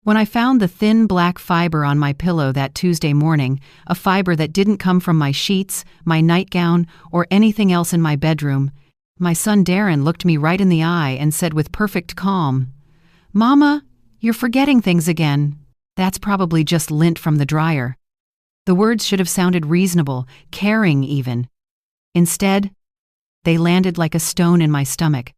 When I found the thin black fiber on my pillow that Tuesday morning, a fiber that didn't come from my sheets, my nightgown, or anything else in my bedroom, my son Darren looked me right in the eye and said with perfect calm, "Mama, you're forgetting things again. That's probably just lint from the dryer." The words should have sounded reasonable, caring even. Instead, they landed like a stone in my stomach.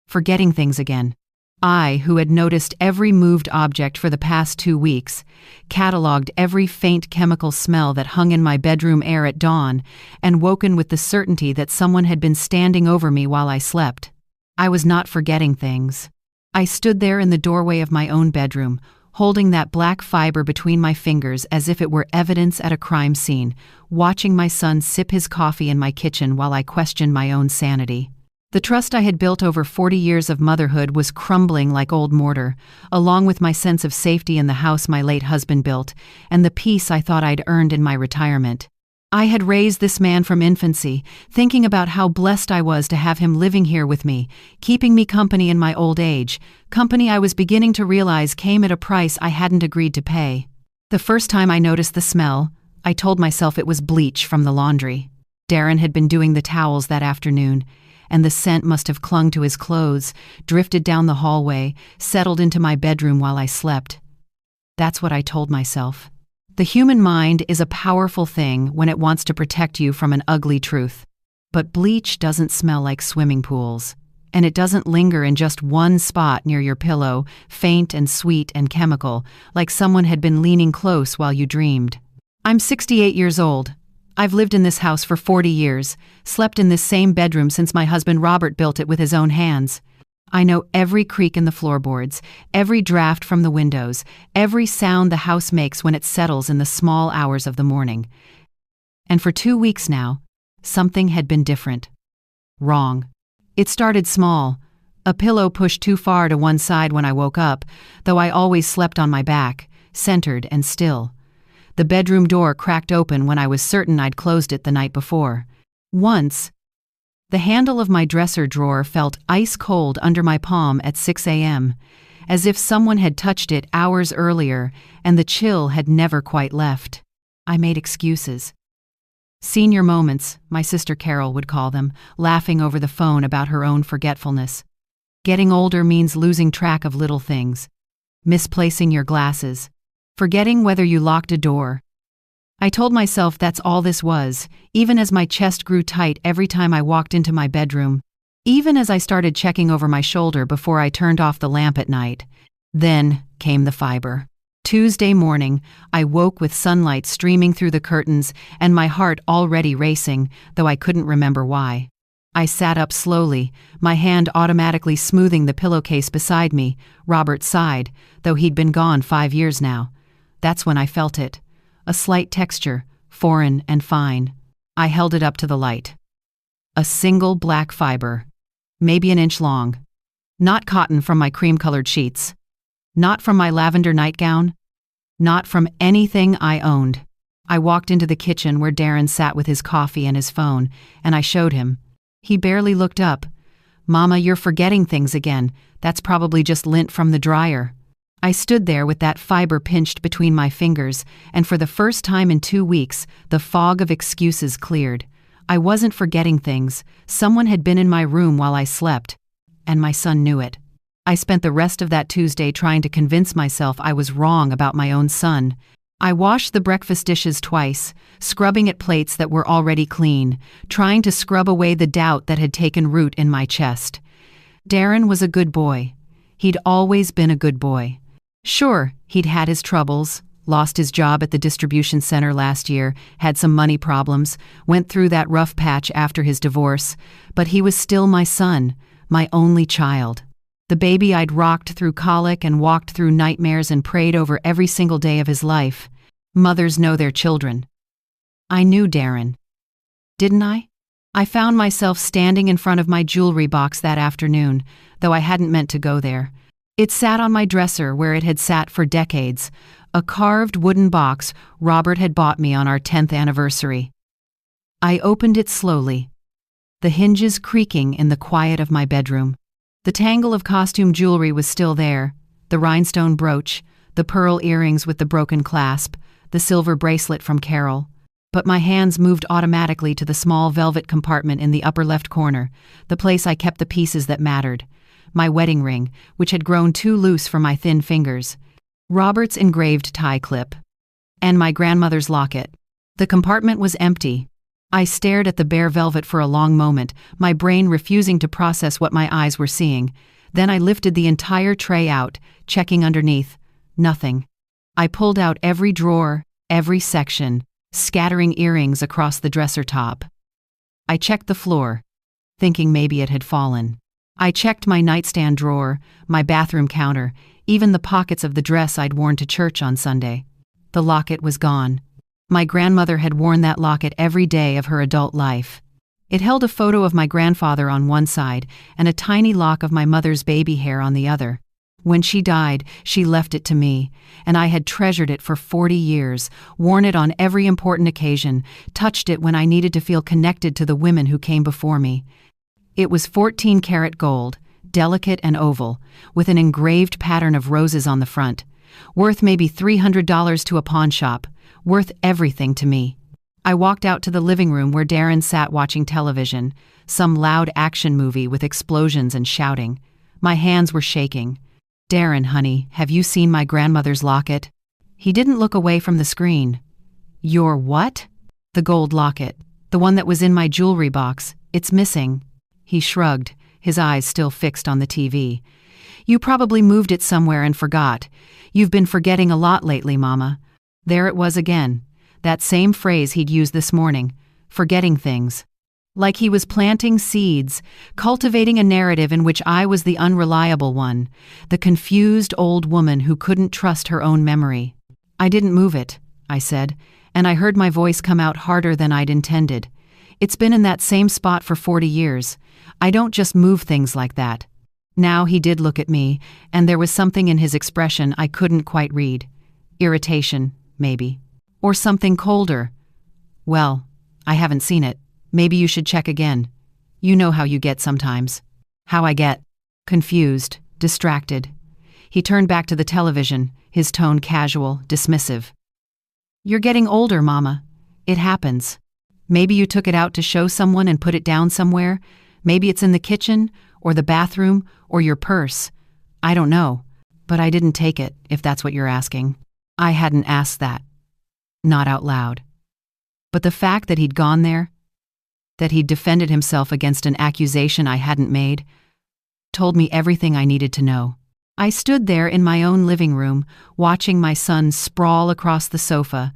Forgetting things again. I, who had noticed every moved object for the past 2 weeks, catalogued every faint chemical smell that hung in my bedroom air at dawn, and woken with the certainty that someone had been standing over me while I slept. I was not forgetting things. I stood there in the doorway of my own bedroom, holding that black fiber between my fingers as if it were evidence at a crime scene, watching my son sip his coffee in my kitchen while I questioned my own sanity. The trust I had built over 40 years of motherhood was crumbling like old mortar, along with my sense of safety in the house my late husband built, and the peace I thought I'd earned in my retirement. I had raised this man from infancy, thinking about how blessed I was to have him living here with me, keeping me company in my old age, company I was beginning to realize came at a price I hadn't agreed to pay. The first time I noticed the smell, I told myself it was bleach from the laundry. Darren had been doing the towels that afternoon, and the scent must have clung to his clothes, drifted down the hallway, settled into my bedroom while I slept. That's what I told myself. The human mind is a powerful thing when it wants to protect you from an ugly truth. But bleach doesn't smell like swimming pools, and it doesn't linger in just one spot near your pillow, faint and sweet and chemical, like someone had been leaning close while you dreamed. I'm 68 years old. I've lived in this house for 40 years, slept in this same bedroom since my husband Robert built it with his own hands. I know every creak in the floorboards, every draft from the windows, every sound the house makes when it settles in the small hours of the morning. And for 2 weeks now, something had been different. Wrong. It started small. A pillow pushed too far to one side when I woke up, though I always slept on my back, centered and still. The bedroom door cracked open when I was certain I'd closed it the night before. Once, the handle of my dresser drawer felt ice cold under my palm at 6 a.m., as if someone had touched it hours earlier and the chill had never quite left. I made excuses. Senior moments, my sister Carol would call them, laughing over the phone about her own forgetfulness. Getting older means losing track of little things. Misplacing your glasses. Forgetting whether you locked a door. I told myself that's all this was, even as my chest grew tight every time I walked into my bedroom, even as I started checking over my shoulder before I turned off the lamp at night. Then came the fiber. Tuesday morning, I woke with sunlight streaming through the curtains and my heart already racing, though I couldn't remember why. I sat up slowly, my hand automatically smoothing the pillowcase beside me, Robert's side, though he'd been gone 5 years now. That's when I felt it. A slight texture, foreign and fine. I held it up to the light. A single black fiber, maybe an inch long. Not cotton from my cream-colored sheets. Not from my lavender nightgown. Not from anything I owned. I walked into the kitchen where Darren sat with his coffee and his phone, and I showed him. He barely looked up. "Mama, you're forgetting things again. That's probably just lint from the dryer." I stood there with that fiber pinched between my fingers, and for the first time in 2 weeks, the fog of excuses cleared. I wasn't forgetting things. Someone had been in my room while I slept, and my son knew it. I spent the rest of that Tuesday trying to convince myself I was wrong about my own son. I washed the breakfast dishes twice, scrubbing at plates that were already clean, trying to scrub away the doubt that had taken root in my chest. Darren was a good boy. He'd always been a good boy. Sure, he'd had his troubles, lost his job at the distribution center last year, had some money problems, went through that rough patch after his divorce, but he was still my son, my only child. The baby I'd rocked through colic and walked through nightmares and prayed over every single day of his life. Mothers know their children. I knew Darren. Didn't I? I found myself standing in front of my jewelry box that afternoon, though I hadn't meant to go there. It sat on my dresser where it had sat for decades, a carved wooden box Robert had bought me on our 10th anniversary. I opened it slowly, the hinges creaking in the quiet of my bedroom. The tangle of costume jewelry was still there, the rhinestone brooch, the pearl earrings with the broken clasp, the silver bracelet from Carol. But my hands moved automatically to the small velvet compartment in the upper left corner, the place I kept the pieces that mattered. My wedding ring, which had grown too loose for my thin fingers. Robert's engraved tie clip. And my grandmother's locket. The compartment was empty. I stared at the bare velvet for a long moment, my brain refusing to process what my eyes were seeing. Then I lifted the entire tray out, checking underneath. Nothing. I pulled out every drawer, every section, scattering earrings across the dresser top. I checked the floor, thinking maybe it had fallen. I checked my nightstand drawer, my bathroom counter, even the pockets of the dress I'd worn to church on Sunday. The locket was gone. My grandmother had worn that locket every day of her adult life. It held a photo of my grandfather on one side and a tiny lock of my mother's baby hair on the other. When she died, she left it to me, and I had treasured it for 40 years, worn it on every important occasion, touched it when I needed to feel connected to the women who came before me. It was 14-karat gold, delicate and oval, with an engraved pattern of roses on the front, worth maybe $300 to a pawn shop, worth everything to me. I walked out to the living room where Darren sat watching television, some loud action movie with explosions and shouting. My hands were shaking. "Darren, honey, have you seen my grandmother's locket?" He didn't look away from the screen. "Your what?" "The gold locket. The one that was in my jewelry box. It's missing." He shrugged, his eyes still fixed on the TV. "You probably moved it somewhere and forgot. You've been forgetting a lot lately, Mama." There it was again, that same phrase he'd used this morning, forgetting things. Like he was planting seeds, cultivating a narrative in which I was the unreliable one, the confused old woman who couldn't trust her own memory. "I didn't move it," I said, and I heard my voice come out harder than I'd intended. "It's been in that same spot for 40 years. I don't just move things like that." Now he did look at me, and there was something in his expression I couldn't quite read. Irritation, maybe. Or something colder. "Well, I haven't seen it. Maybe you should check again. You know how you get sometimes." "How I get?" "Confused, distracted." He turned back to the television, his tone casual, dismissive. "You're getting older, Mama. It happens. Maybe you took it out to show someone and put it down somewhere. Maybe it's in the kitchen, or the bathroom, or your purse. I don't know. But I didn't take it, if that's what you're asking." I hadn't asked that. Not out loud. But the fact that he'd gone there, that he'd defended himself against an accusation I hadn't made, told me everything I needed to know. I stood there in my own living room, watching my son sprawl across the sofa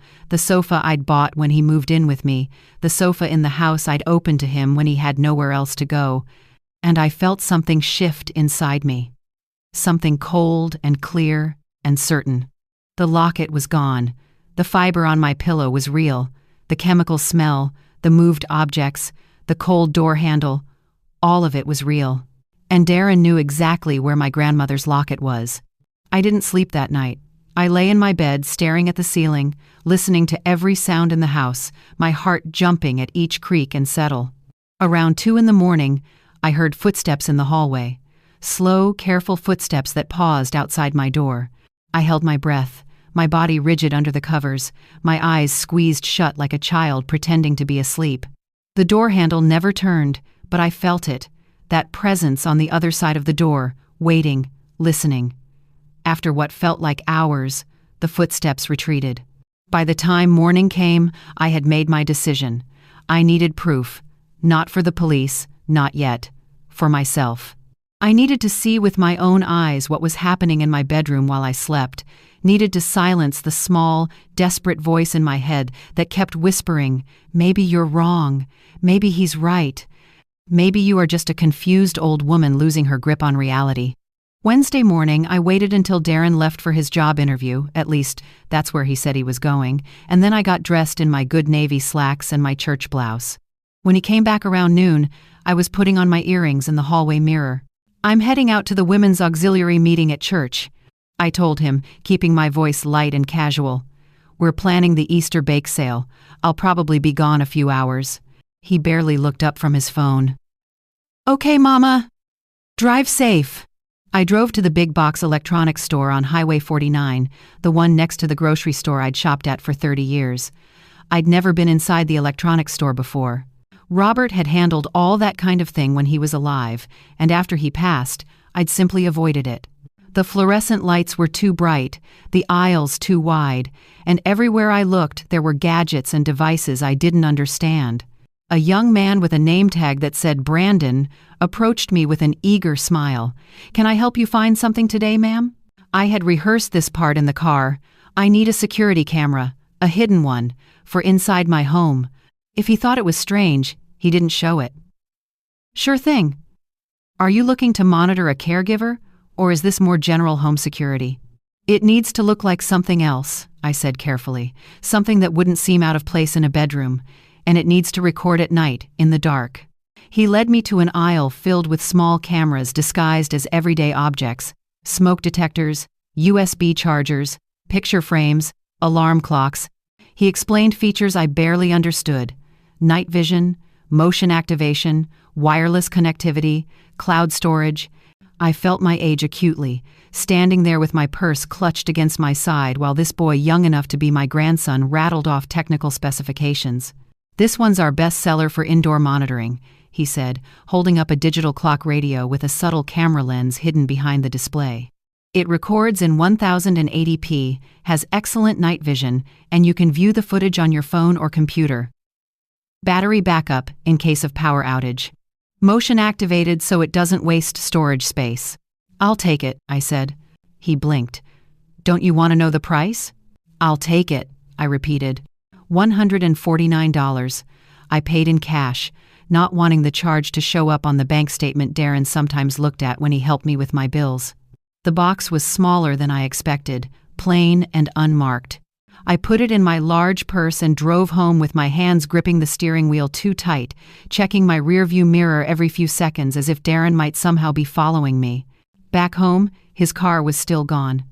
I'd bought when he moved in with me, the sofa in the house I'd opened to him when he had nowhere else to go, and I felt something shift inside me. Something cold and clear and certain. The locket was gone. The fiber on my pillow was real. The chemical smell, the moved objects, the cold door handle, all of it was real. And Darren knew exactly where my grandmother's locket was. I didn't sleep that night. I lay in my bed staring at the ceiling, listening to every sound in the house, my heart jumping at each creak and settle. Around 2 a.m, I heard footsteps in the hallway. Slow, careful footsteps that paused outside my door. I held my breath, my body rigid under the covers, my eyes squeezed shut like a child pretending to be asleep. The door handle never turned, but I felt it, that presence on the other side of the door, waiting, listening. After what felt like hours, the footsteps retreated. By the time morning came, I had made my decision. I needed proof, not for the police, not yet, for myself. I needed to see with my own eyes what was happening in my bedroom while I slept, needed to silence the small, desperate voice in my head that kept whispering, "Maybe you're wrong. Maybe he's right. Maybe you are just a confused old woman losing her grip on reality." Wednesday morning, I waited until Darren left for his job interview, at least that's where he said he was going, and then I got dressed in my good navy slacks and my church blouse. When he came back around noon, I was putting on my earrings in the hallway mirror. "I'm heading out to the women's auxiliary meeting at church," I told him, keeping my voice light and casual. "We're planning the Easter bake sale. I'll probably be gone a few hours." He barely looked up from his phone. "Okay, Mama. Drive safe." I drove to the big box electronics store on Highway 49, the one next to the grocery store I'd shopped at for 30 years. I'd never been inside the electronics store before. Robert had handled all that kind of thing when he was alive, and after he passed, I'd simply avoided it. The fluorescent lights were too bright, the aisles too wide, and everywhere I looked there were gadgets and devices I didn't understand. A young man with a name tag that said Brandon approached me with an eager smile. "Can I help you find something today, ma'am?" I had rehearsed this part in the car. "I need a security camera, a hidden one, for inside my home." If he thought it was strange, he didn't show it. "Sure thing. Are you looking to monitor a caregiver, or is this more general home security?" "It needs to look like something else," I said carefully, "something that wouldn't seem out of place in a bedroom, and it needs to record at night, in the dark." He led me to an aisle filled with small cameras disguised as everyday objects: smoke detectors, USB chargers, picture frames, alarm clocks. He explained features I barely understood: night vision, motion activation, wireless connectivity, cloud storage. I felt my age acutely, standing there with my purse clutched against my side while this boy young enough to be my grandson rattled off technical specifications. "This one's our best seller for indoor monitoring," he said, holding up a digital clock radio with a subtle camera lens hidden behind the display. "It records in 1080p, has excellent night vision, and you can view the footage on your phone or computer. Battery backup in case of power outage. Motion activated so it doesn't waste storage space." "I'll take it," I said. He blinked. "Don't you want to know the price?" "I'll take it," I repeated. $149. I paid in cash, not wanting the charge to show up on the bank statement Darren sometimes looked at when he helped me with my bills. The box was smaller than I expected, plain and unmarked. I put it in my large purse and drove home with my hands gripping the steering wheel too tight, checking my rearview mirror every few seconds as if Darren might somehow be following me. Back home, his car was still gone.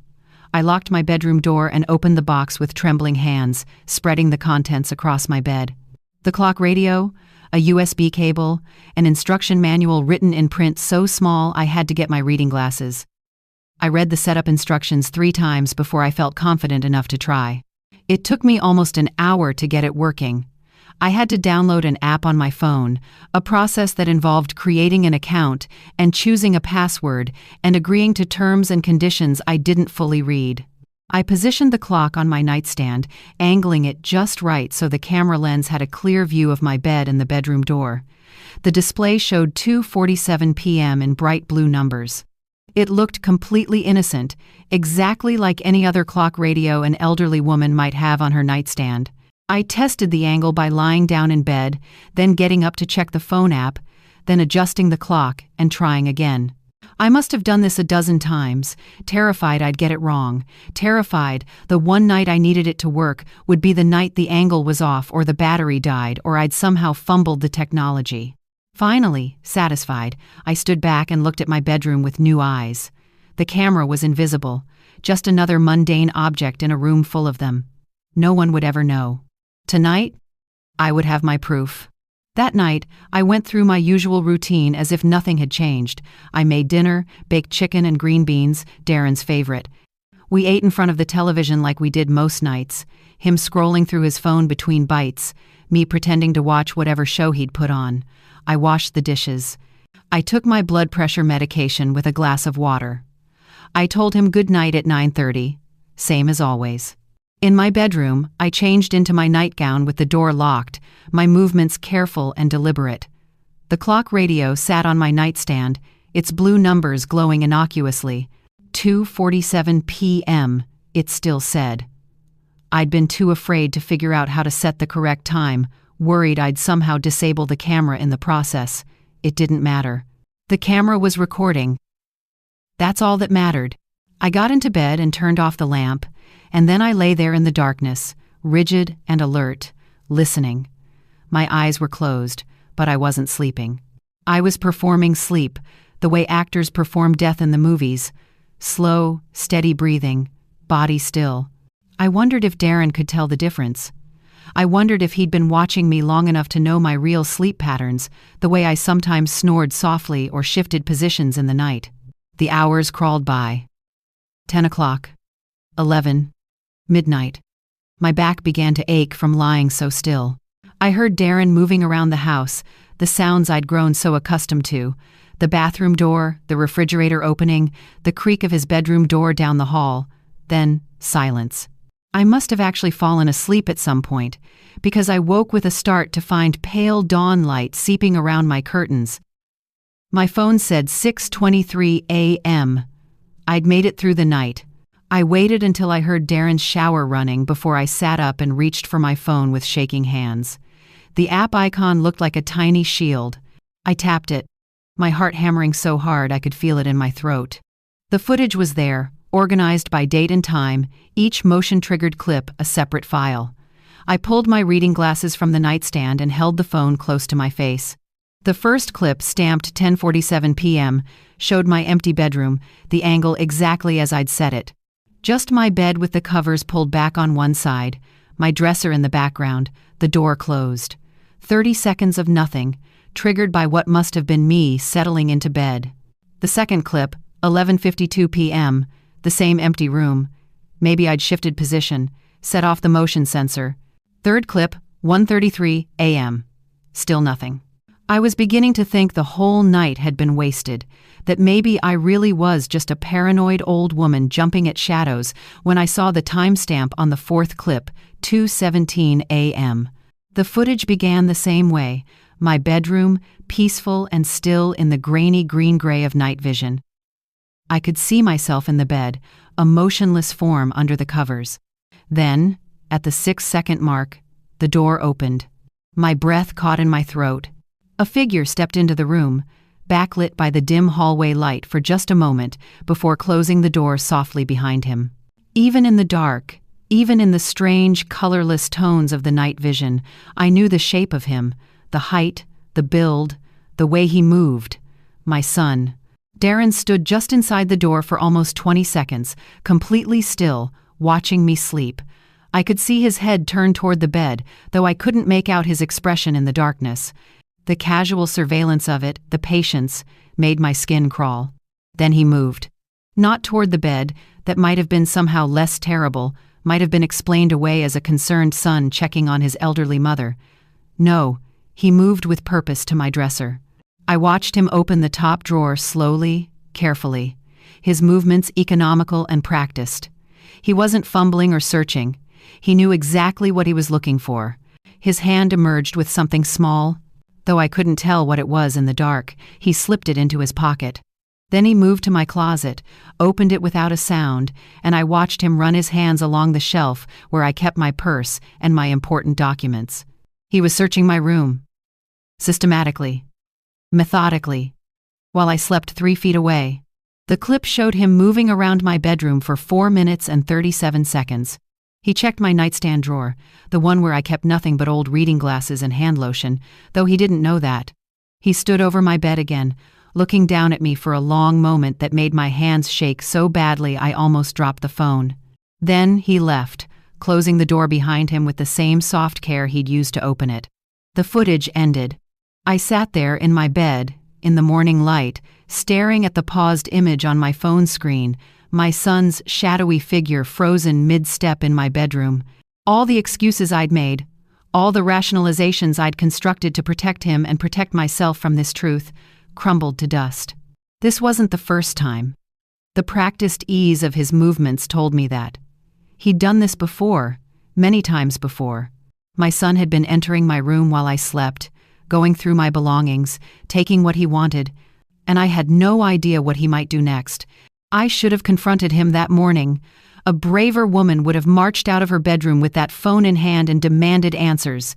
I locked my bedroom door and opened the box with trembling hands, spreading the contents across my bed. The clock radio, a USB cable, an instruction manual written in print so small I had to get my reading glasses. I read the setup instructions 3 times before I felt confident enough to try. It took me almost an hour to get it working. I had to download an app on my phone, a process that involved creating an account and choosing a password and agreeing to terms and conditions I didn't fully read. I positioned the clock on my nightstand, angling it just right so the camera lens had a clear view of my bed and the bedroom door. The display showed 2:47 p.m. in bright blue numbers. It looked completely innocent, exactly like any other clock radio an elderly woman might have on her nightstand. I tested the angle by lying down in bed, then getting up to check the phone app, then adjusting the clock and trying again. I must have done this a dozen times, terrified I'd get it wrong, terrified the one night I needed it to work would be the night the angle was off or the battery died or I'd somehow fumbled the technology. Finally, satisfied, I stood back and looked at my bedroom with new eyes. The camera was invisible, just another mundane object in a room full of them. No one would ever know. Tonight, I would have my proof. That night, I went through my usual routine as if nothing had changed. I made dinner, baked chicken and green beans, Darren's favorite. We ate in front of the television like we did most nights, him scrolling through his phone between bites, me pretending to watch whatever show he'd put on. I washed the dishes. I took my blood pressure medication with a glass of water. I told him good night at 9:30, same as always. In my bedroom, I changed into my nightgown with the door locked, my movements careful and deliberate. The clock radio sat on my nightstand, its blue numbers glowing innocuously. 2:47 p.m., it still said. I'd been too afraid to figure out how to set the correct time, worried I'd somehow disable the camera in the process. It didn't matter. The camera was recording. That's all that mattered. I got into bed and turned off the lamp, and then I lay there in the darkness, rigid and alert, listening. My eyes were closed, but I wasn't sleeping. I was performing sleep, the way actors perform death in the movies. Slow, steady breathing, body still. I wondered if Darren could tell the difference. I wondered if he'd been watching me long enough to know my real sleep patterns, the way I sometimes snored softly or shifted positions in the night. The hours crawled by. 10 o'clock. 11. Midnight. My back began to ache from lying so still. I heard Darren moving around the house, the sounds I'd grown so accustomed to. The bathroom door, the refrigerator opening, the creak of his bedroom door down the hall. Then, silence. I must have actually fallen asleep at some point, because I woke with a start to find pale dawn light seeping around my curtains. My phone said 6:23 a.m. I'd made it through the night. I waited until I heard Darren's shower running before I sat up and reached for my phone with shaking hands. The app icon looked like a tiny shield. I tapped it, my heart hammering so hard I could feel it in my throat. The footage was there, organized by date and time, each motion-triggered clip a separate file. I pulled my reading glasses from the nightstand and held the phone close to my face. The first clip, stamped 10:47 p.m., showed my empty bedroom, the angle exactly as I'd set it. Just my bed with the covers pulled back on one side, my dresser in the background, the door closed. 30 seconds of nothing, triggered by what must have been me settling into bed. The second clip, 11:52 p.m., the same empty room. Maybe I'd shifted position, set off the motion sensor. Third clip, 1:33 a.m. Still nothing. I was beginning to think the whole night had been wasted, that maybe I really was just a paranoid old woman jumping at shadows when I saw the timestamp on the fourth clip, 2:17 a.m. The footage began the same way, my bedroom, peaceful and still in the grainy green-gray of night vision. I could see myself in the bed, a motionless form under the covers. Then, at the 6-second mark, the door opened. My breath caught in my throat. A figure stepped into the room, backlit by the dim hallway light for just a moment before closing the door softly behind him. Even in the dark, even in the strange, colorless tones of the night vision, I knew the shape of him, the height, the build, the way he moved. My son. Darren stood just inside the door for almost 20 seconds, completely still, watching me sleep. I could see his head turn toward the bed, though I couldn't make out his expression in the darkness. The casual surveillance of it, the patience, made my skin crawl. Then he moved. Not toward the bed, that might have been somehow less terrible, might have been explained away as a concerned son checking on his elderly mother. No, he moved with purpose to my dresser. I watched him open the top drawer slowly, carefully, his movements economical and practiced. He wasn't fumbling or searching. He knew exactly what he was looking for. His hand emerged with something small. Though I couldn't tell what it was in the dark, he slipped it into his pocket. Then he moved to my closet, opened it without a sound, and I watched him run his hands along the shelf where I kept my purse and my important documents. He was searching my room. Systematically. Methodically. While I slept 3 feet away. The clip showed him moving around my bedroom for 4 minutes and 37 seconds. He checked my nightstand drawer, the one where I kept nothing but old reading glasses and hand lotion, though he didn't know that. He stood over my bed again, looking down at me for a long moment that made my hands shake so badly I almost dropped the phone. Then he left, closing the door behind him with the same soft care he'd used to open it. The footage ended. I sat there in my bed, in the morning light, staring at the paused image on my phone screen, my son's shadowy figure frozen mid-step in my bedroom. All the excuses I'd made, all the rationalizations I'd constructed to protect him and protect myself from this truth, crumbled to dust. This wasn't the first time. The practiced ease of his movements told me that. He'd done this before, many times before. My son had been entering my room while I slept, going through my belongings, taking what he wanted, and I had no idea what he might do next. I should have confronted him that morning. A braver woman would have marched out of her bedroom with that phone in hand and demanded answers.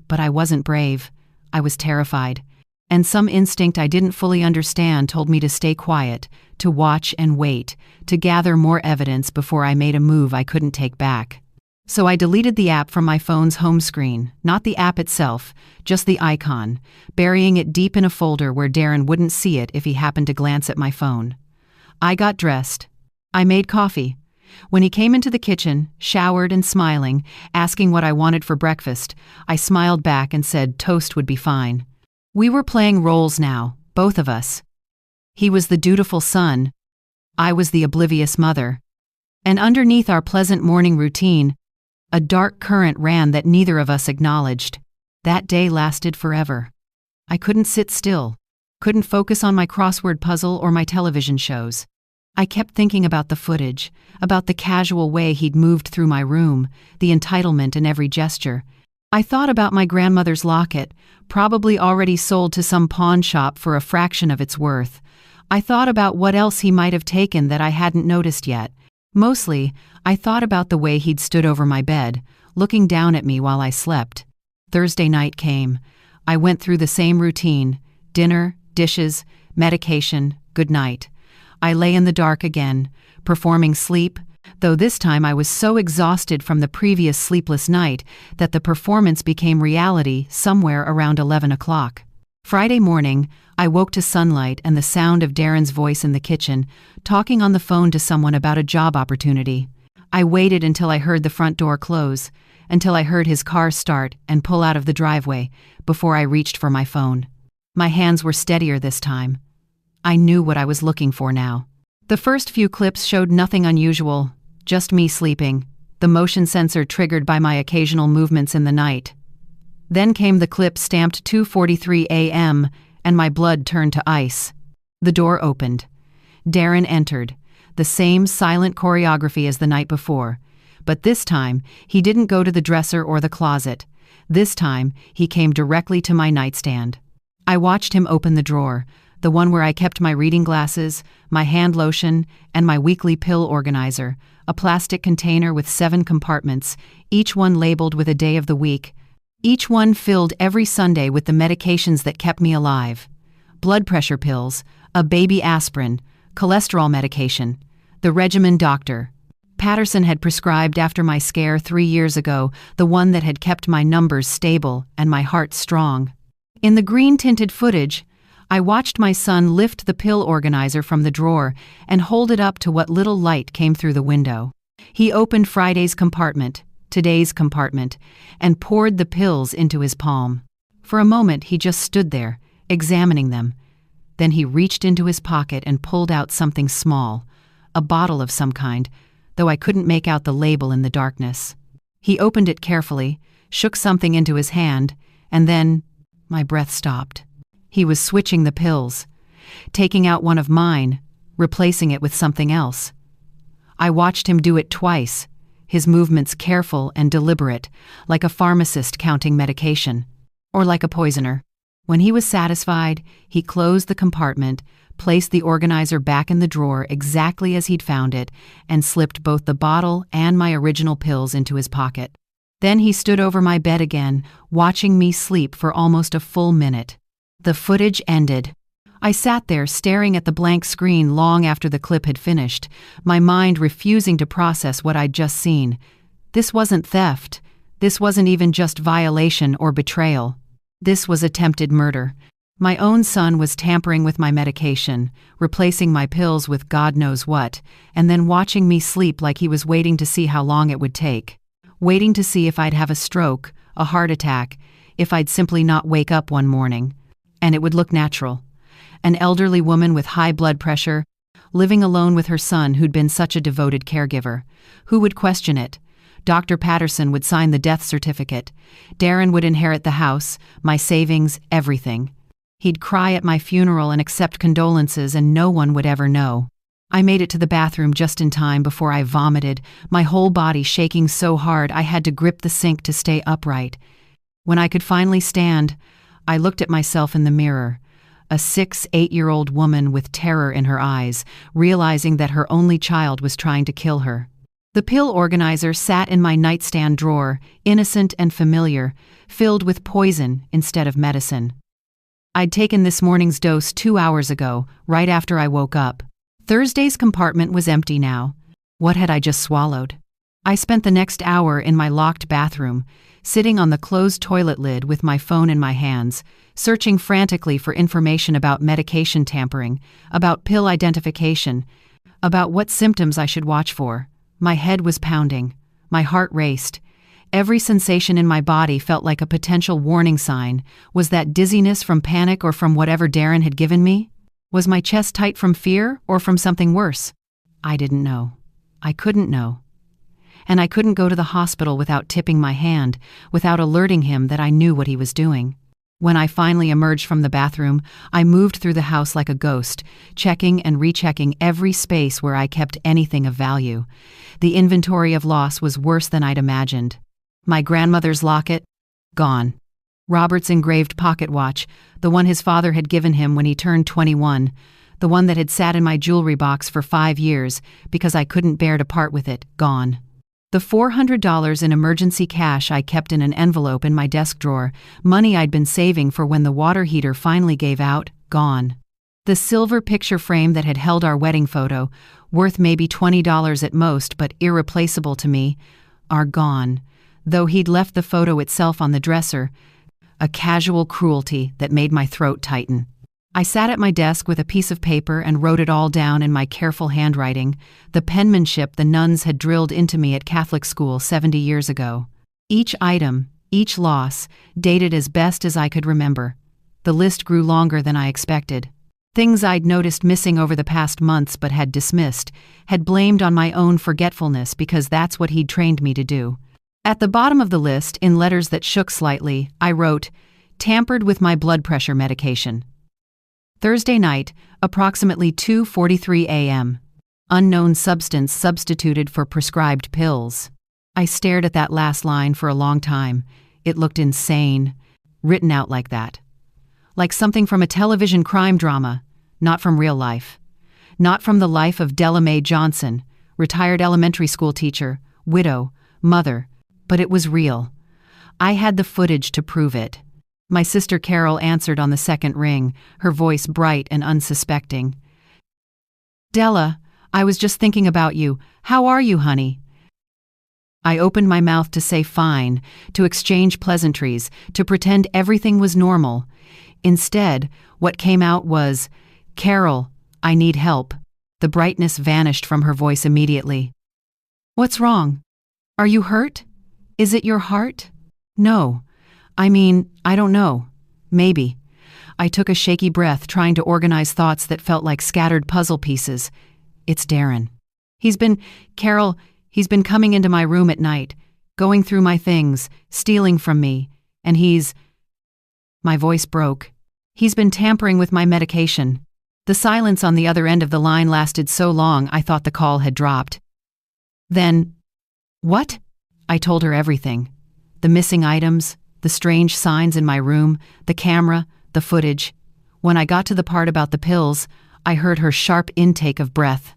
But I wasn't brave. I was terrified. And some instinct I didn't fully understand told me to stay quiet, to watch and wait, to gather more evidence before I made a move I couldn't take back. So I deleted the app from my phone's home screen, not the app itself, just the icon, burying it deep in a folder where Darren wouldn't see it if he happened to glance at my phone. I got dressed. I made coffee. When he came into the kitchen, showered and smiling, asking what I wanted for breakfast, I smiled back and said toast would be fine. We were playing roles now, both of us. He was the dutiful son, I was the oblivious mother. And underneath our pleasant morning routine, a dark current ran that neither of us acknowledged. That day lasted forever. I couldn't sit still, couldn't focus on my crossword puzzle or my television shows. I kept thinking about the footage, about the casual way he'd moved through my room, the entitlement in every gesture. I thought about my grandmother's locket, probably already sold to some pawn shop for a fraction of its worth. I thought about what else he might have taken that I hadn't noticed yet. Mostly, I thought about the way he'd stood over my bed, looking down at me while I slept. Thursday night came. I went through the same routine: dinner, dishes, medication, good night. I lay in the dark again, performing sleep, though this time I was so exhausted from the previous sleepless night that the performance became reality somewhere around 11 o'clock. Friday morning, I woke to sunlight and the sound of Darren's voice in the kitchen, talking on the phone to someone about a job opportunity. I waited until I heard the front door close, until I heard his car start and pull out of the driveway, before I reached for my phone. My hands were steadier this time. I knew what I was looking for now. The first few clips showed nothing unusual, just me sleeping, the motion sensor triggered by my occasional movements in the night. Then came the clip stamped 2:43 a.m., and my blood turned to ice. The door opened. Darren entered, the same silent choreography as the night before. But this time, he didn't go to the dresser or the closet. This time, he came directly to my nightstand. I watched him open the drawer, the one where I kept my reading glasses, my hand lotion, and my weekly pill organizer, a plastic container with 7 compartments, each one labeled with a day of the week. Each one filled every Sunday with the medications that kept me alive. Blood pressure pills, a baby aspirin, cholesterol medication, the regimen doctor Patterson had prescribed after my scare 3 years ago, the one that had kept my numbers stable and my heart strong. In the green-tinted footage, I watched my son lift the pill organizer from the drawer and hold it up to what little light came through the window. He opened Friday's compartment, today's compartment, and poured the pills into his palm. For a moment, he just stood there, examining them. Then he reached into his pocket and pulled out something small, a bottle of some kind, though I couldn't make out the label in the darkness. He opened it carefully, shook something into his hand, and then my breath stopped. He was switching the pills, taking out one of mine, replacing it with something else. I watched him do it twice, his movements careful and deliberate, like a pharmacist counting medication, or like a poisoner. When he was satisfied, he closed the compartment, placed the organizer back in the drawer exactly as he'd found it, and slipped both the bottle and my original pills into his pocket. Then he stood over my bed again, watching me sleep for almost a full minute. The footage ended. I sat there staring at the blank screen long after the clip had finished, my mind refusing to process what I'd just seen. This wasn't theft. This wasn't even just violation or betrayal. This was attempted murder. My own son was tampering with my medication, replacing my pills with God knows what, and then watching me sleep like he was waiting to see how long it would take. Waiting to see if I'd have a stroke, a heart attack, if I'd simply not wake up one morning. And it would look natural. An elderly woman with high blood pressure, living alone with her son who'd been such a devoted caregiver. Who would question it? Dr. Patterson would sign the death certificate. Darren would inherit the house, my savings, everything. He'd cry at my funeral and accept condolences, and no one would ever know. I made it to the bathroom just in time before I vomited, my whole body shaking so hard I had to grip the sink to stay upright. When I could finally stand, I looked at myself in the mirror, a 8-year-old woman with terror in her eyes, realizing that her only child was trying to kill her. The pill organizer sat in my nightstand drawer, innocent and familiar, filled with poison instead of medicine. I'd taken this morning's dose 2 hours ago, right after I woke up. Thursday's compartment was empty now. What had I just swallowed? I spent the next hour in my locked bathroom, sitting on the closed toilet lid with my phone in my hands, searching frantically for information about medication tampering, about pill identification, about what symptoms I should watch for. My head was pounding. My heart raced. Every sensation in my body felt like a potential warning sign. Was that dizziness from panic or from whatever Darren had given me? Was my chest tight from fear or from something worse? I didn't know. I couldn't know. And I couldn't go to the hospital without tipping my hand, without alerting him that I knew what he was doing. When I finally emerged from the bathroom, I moved through the house like a ghost, checking and rechecking every space where I kept anything of value. The inventory of loss was worse than I'd imagined. My grandmother's locket? Gone. Robert's engraved pocket watch, the one his father had given him when he turned 21, the one that had sat in my jewelry box for 5 years because I couldn't bear to part with it, gone. The $400 in emergency cash I kept in an envelope in my desk drawer, money I'd been saving for when the water heater finally gave out, gone. The silver picture frame that had held our wedding photo, worth maybe $20 at most but irreplaceable to me, are gone, though he'd left the photo itself on the dresser, a casual cruelty that made my throat tighten. I sat at my desk with a piece of paper and wrote it all down in my careful handwriting, the penmanship the nuns had drilled into me at Catholic school 70 years ago. Each item, each loss, dated as best as I could remember. The list grew longer than I expected. Things I'd noticed missing over the past months but had dismissed, had blamed on my own forgetfulness because that's what he'd trained me to do. At the bottom of the list, in letters that shook slightly, I wrote, "Tampered with my blood pressure medication. Thursday night, approximately 2:43 a.m. Unknown substance substituted for prescribed pills." I stared at that last line for a long time. It looked insane, written out like that. Like something from a television crime drama, not from real life. Not from the life of Della Mae Johnson, retired elementary school teacher, widow, mother, but it was real. I had the footage to prove it. My sister Carol answered on the second ring, her voice bright and unsuspecting. "Della, I was just thinking about you. How are you, honey?" I opened my mouth to say fine, to exchange pleasantries, to pretend everything was normal. Instead, what came out was, "Carol, I need help." The brightness vanished from her voice immediately. "What's wrong? Are you hurt? Is it your heart?" "No. I don't know. Maybe." I took a shaky breath, trying to organize thoughts that felt like scattered puzzle pieces. "It's Darren. Carol, he's been coming into my room at night, going through my things, stealing from me, and My voice broke. "He's been tampering with my medication." The silence on the other end of the line lasted so long I thought the call had dropped. "Then, what?" I told her everything. The missing items, the strange signs in my room, the camera, the footage. When I got to the part about the pills, I heard her sharp intake of breath.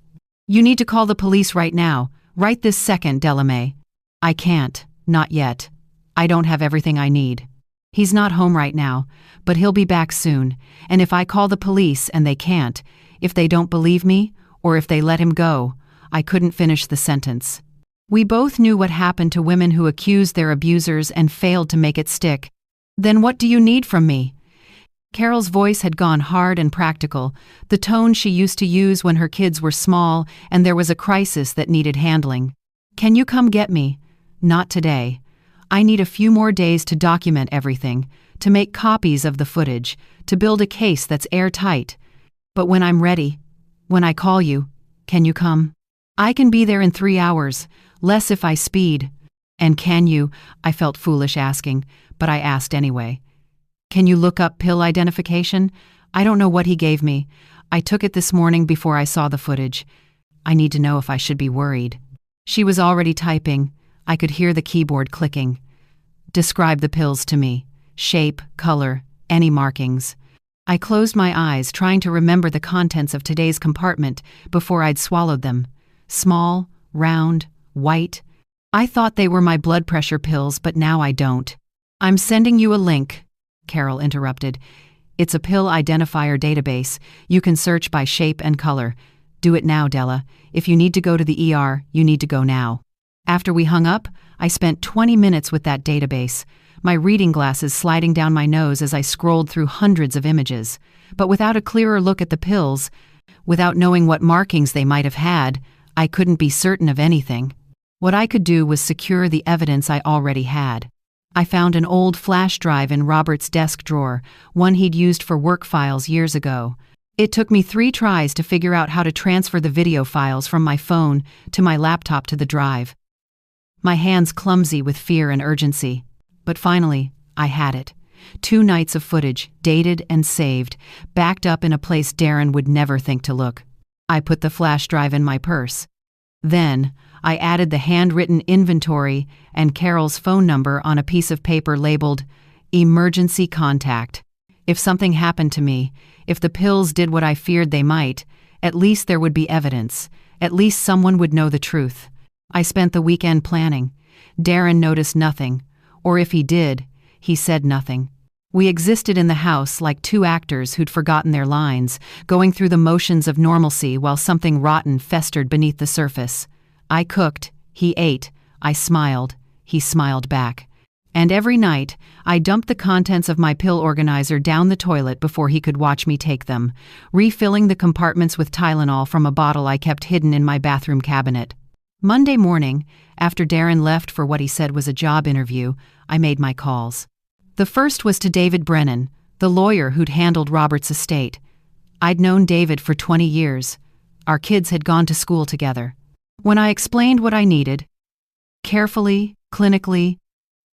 "You need to call the police right now, right this second, Della Mae." "I can't, not yet. I don't have everything I need. He's not home right now, but he'll be back soon, and if I call the police and they can't, if they don't believe me, or if they let him go," I couldn't finish the sentence. We both knew what happened to women who accused their abusers and failed to make it stick. "Then what do you need from me?" Carol's voice had gone hard and practical, the tone she used to use when her kids were small and there was a crisis that needed handling. "Can you come get me?" "Not today. I need a few more days to document everything, to make copies of the footage, to build a case that's airtight. But when I'm ready, when I call you, can you come? I can be there in 3 hours. Less if I speed." "And can you?" I felt foolish asking, but I asked anyway. "Can you look up pill identification? I don't know what he gave me. I took it this morning before I saw the footage. I need to know if I should be worried." She was already typing. I could hear the keyboard clicking. "Describe the pills to me. Shape, color, any markings." I closed my eyes, trying to remember the contents of today's compartment before I'd swallowed them. Small, round, white. I thought they were my blood pressure pills, but now I don't. "I'm sending you a link," Carol interrupted. "It's a pill identifier database. You can search by shape and color. Do it now, Della. If you need to go to the ER, you need to go now." After we hung up, I spent 20 minutes with that database, my reading glasses sliding down my nose as I scrolled through hundreds of images. But without a clearer look at the pills, without knowing what markings they might have had, I couldn't be certain of anything. What I could do was secure the evidence I already had. I found an old flash drive in Robert's desk drawer, one he'd used for work files years ago. It took me 3 tries to figure out how to transfer the video files from my phone to my laptop to the drive. My hands clumsy with fear and urgency. But finally, I had it. 2 nights of footage, dated and saved, backed up in a place Darren would never think to look. I put the flash drive in my purse. Then, I added the handwritten inventory and Carol's phone number on a piece of paper labeled Emergency Contact. If something happened to me, if the pills did what I feared they might, at least there would be evidence. At least someone would know the truth. I spent the weekend planning. Darren noticed nothing. Or if he did, he said nothing. We existed in the house like 2 actors who'd forgotten their lines, going through the motions of normalcy while something rotten festered beneath the surface. I cooked, he ate, I smiled, he smiled back. And every night, I dumped the contents of my pill organizer down the toilet before he could watch me take them, refilling the compartments with Tylenol from a bottle I kept hidden in my bathroom cabinet. Monday morning, after Darren left for what he said was a job interview, I made my calls. The first was to David Brennan, the lawyer who'd handled Robert's estate. I'd known David for 20 years. Our kids had gone to school together. When I explained what I needed, carefully, clinically,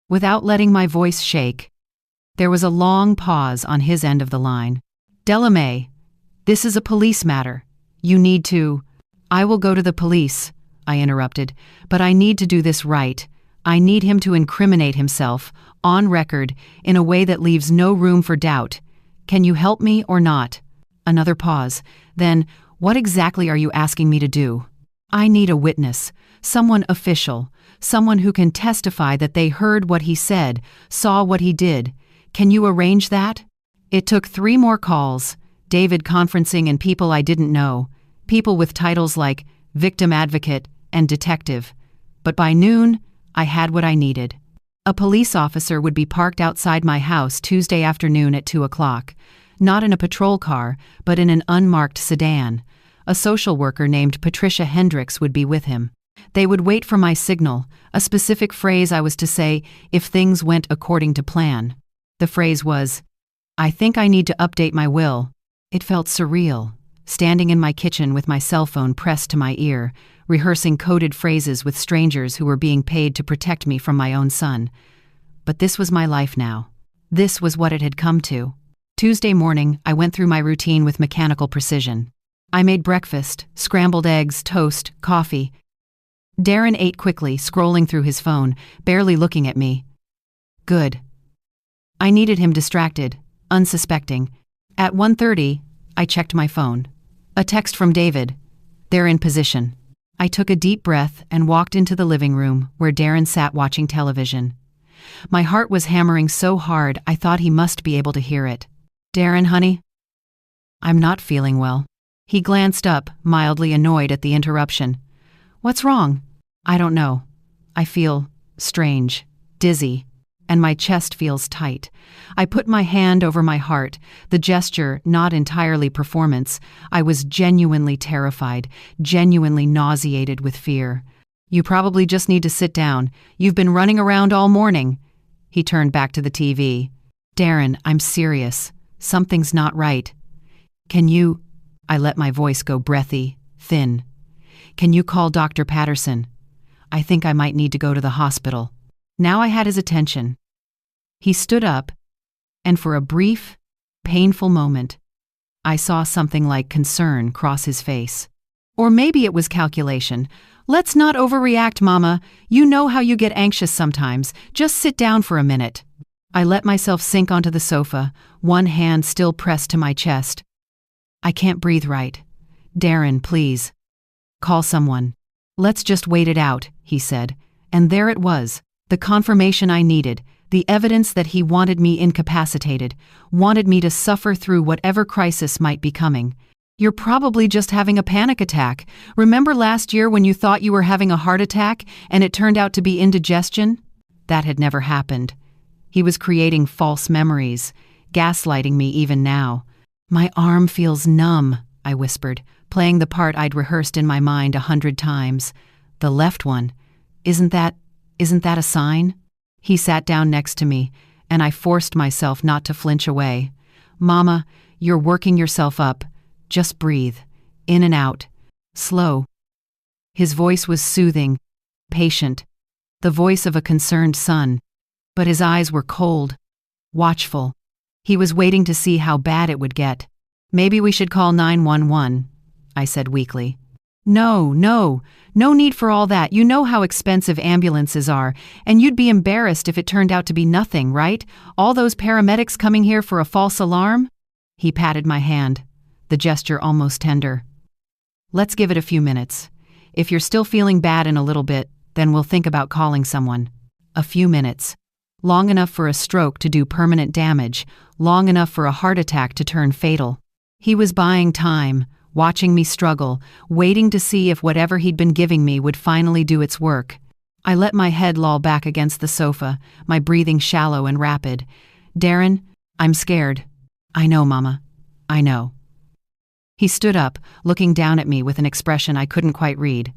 without letting my voice shake, there was a long pause on his end of the line. "Delamay, this is a police matter. You need to—" "I will go to the police," I interrupted, "but I need to do this right. I need him to incriminate himself, on record, in a way that leaves no room for doubt. Can you help me or not?" Another pause. Then, "What exactly are you asking me to do?" "I need a witness, someone official, someone who can testify that they heard what he said, saw what he did. Can you arrange that?" It took 3 more calls, David conferencing and people I didn't know, people with titles like victim advocate and detective. But by noon, I had what I needed. A police officer would be parked outside my house Tuesday afternoon at 2 o'clock, not in a patrol car, but in an unmarked sedan. A social worker named Patricia Hendricks would be with him. They would wait for my signal, a specific phrase I was to say if things went according to plan. The phrase was, "I think I need to update my will." It felt surreal, standing in my kitchen with my cell phone pressed to my ear, rehearsing coded phrases with strangers who were being paid to protect me from my own son. But this was my life now. This was what it had come to. Tuesday morning, I went through my routine with mechanical precision. I made breakfast, scrambled eggs, toast, coffee. Darren ate quickly, scrolling through his phone, barely looking at me. Good. I needed him distracted, unsuspecting. At 1:30, I checked my phone. A text from David. "They're in position." I took a deep breath and walked into the living room where Darren sat watching television. My heart was hammering so hard I thought he must be able to hear it. "Darren, honey?" "I'm not feeling well." He glanced up, mildly annoyed at the interruption. "What's wrong?" "I don't know. I feel strange, dizzy, and my chest feels tight." I put my hand over my heart, the gesture not entirely performance. I was genuinely terrified, genuinely nauseated with fear. "You probably just need to sit down. You've been running around all morning." He turned back to the TV. "Darren, I'm serious. Something's not right. Can you—" I let my voice go breathy, thin. "Can you call Dr. Patterson? I think I might need to go to the hospital." Now I had his attention. He stood up, and for a brief, painful moment, I saw something like concern cross his face. Or maybe it was calculation. "Let's not overreact, Mama. You know how you get anxious sometimes. Just sit down for a minute." I let myself sink onto the sofa, one hand still pressed to my chest. "I can't breathe right. Darren, please. Call someone. Let's just wait it out," he said. And there it was, the confirmation I needed, the evidence that he wanted me incapacitated, wanted me to suffer through whatever crisis might be coming. "You're probably just having a panic attack. Remember last year when you thought you were having a heart attack and it turned out to be indigestion?" That had never happened. He was creating false memories, gaslighting me even now. "My arm feels numb," I whispered, playing the part I'd rehearsed in my mind 100 times. "The left one. Isn't that a sign?" He sat down next to me, and I forced myself not to flinch away. "Mama, you're working yourself up. Just breathe. In and out. Slow. His voice was soothing, patient, the voice of a concerned son. But his eyes were cold, watchful. He was waiting to see how bad it would get. Maybe we should call 911, I said weakly. No need for all that. You know how expensive ambulances are, and you'd be embarrassed if it turned out to be nothing, right? All those paramedics coming here for a false alarm? He patted my hand, the gesture almost tender. Let's give it a few minutes. If you're still feeling bad in a little bit, then we'll think about calling someone. A few minutes. Long enough for a stroke to do permanent damage, long enough for a heart attack to turn fatal. He was buying time, watching me struggle, waiting to see if whatever he'd been giving me would finally do its work. I let my head loll back against the sofa, my breathing shallow and rapid. Darren, I'm scared. I know, Mama. I know. He stood up, looking down at me with an expression I couldn't quite read.